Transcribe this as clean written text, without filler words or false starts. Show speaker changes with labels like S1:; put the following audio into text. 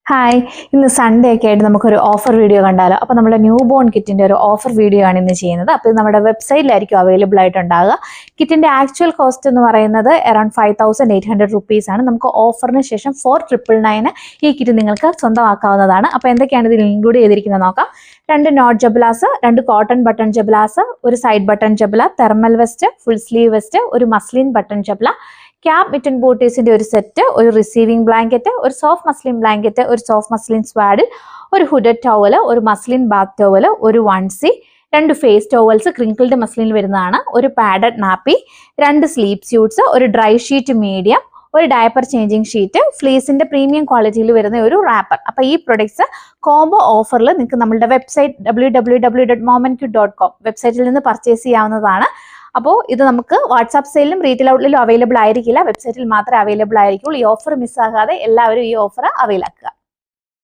S1: Hi, ഇന്ന് Sunday ഒക്കെ ആയിട്ട് നമുക്കൊരു ഓഫർ വീഡിയോ കണ്ടാലോ. അപ്പോൾ നമ്മുടെ ന്യൂ ബോൺ കിറ്റിൻ്റെ ഒരു ഓഫർ വീഡിയോ ആണ് ഇന്ന് ചെയ്യുന്നത്. അപ്പോൾ ഇത് നമ്മുടെ വെബ്സൈറ്റിലായിരിക്കും അവൈലബിൾ ആയിട്ടുണ്ടാകുക. കിറ്റിൻ്റെ ആക്ച്വൽ കോസ്റ്റ് എന്ന് പറയുന്നത് അറൌണ്ട് 5800 റുപ്പീസ് ആണ്. നമുക്ക് ഓഫറിന് ശേഷം 4999 ഈ കിറ്റ് നിങ്ങൾക്ക് സ്വന്തമാക്കാവുന്നതാണ്. അപ്പോൾ എന്തൊക്കെയാണ് ഇതിൽ ഇൻക്ലൂഡ് ചെയ്തിരിക്കുന്നത് നോക്കാം. 2 knot jhablas, 2 cotton button jhablas, ഒരു side button jhabla, thermal vest, full sleeve vest, ഒരു muslin button jhabla, cap mitten ബൂട്ടീസിന്റെ ഒരു സെറ്റ്, ഒരു റിസീവിംഗ് ബ്ലാങ്കറ്റ്, ഒരു സോഫ്റ്റ് മസ്ലിൻ ബ്ലാങ്കറ്റ്, ഒരു സോഫ്റ്റ് മസ്ലിൻ സ്വാഡിൽ, ഒരു ഹുഡഡ് ടവല്, ഒരു മസ്ലിൻ ബാത്ത് ടവല്, ഒരു വൺസി, 2 ഫേസ് ടവൽസ് ക്രിങ്കിൾഡ് മസ്ലിനിൽ വരുന്നതാണ്, ഒരു പാഡഡ് നാപ്പി, 2 സ്ലീപ്പ് സ്യൂട്ട്സ്, ഒരു ഡ്രൈ ഷീറ്റ് മീഡിയം, ഒരു ഡയപ്പർ ചേഞ്ചിങ് ഷീറ്റ്, ഫ്ലീസിന്റെ പ്രീമിയം ക്വാളിറ്റിയിൽ വരുന്ന ഒരു റാപ്പർ. അപ്പോൾ ഈ പ്രൊഡക്ട്സ് കോംബോ ഓഫറിൽ നിങ്ങൾക്ക് നമ്മളുടെ വെബ്സൈറ്റ് www.momentkit.com വെബ്സൈറ്റിൽ നിന്ന് പർച്ചേസ് ചെയ്യാവുന്നതാണ്. അപ്പോൾ ഇത് നമുക്ക് വാട്സാപ്പ് സെയിലും റീറ്റെയിൽ ഔട്ട്ലെറ്റിലും അവൈലബിൾ ആയിരിക്കില്ല, വെബ്സൈറ്റിൽ മാത്രമേ അവൈലബിൾ ആയിരിക്കുള്ളൂ. ഈ ഓഫർ മിസ്സാകാതെ എല്ലാവരും ഈ ഓഫർ അവൈൽ ആക്കുക.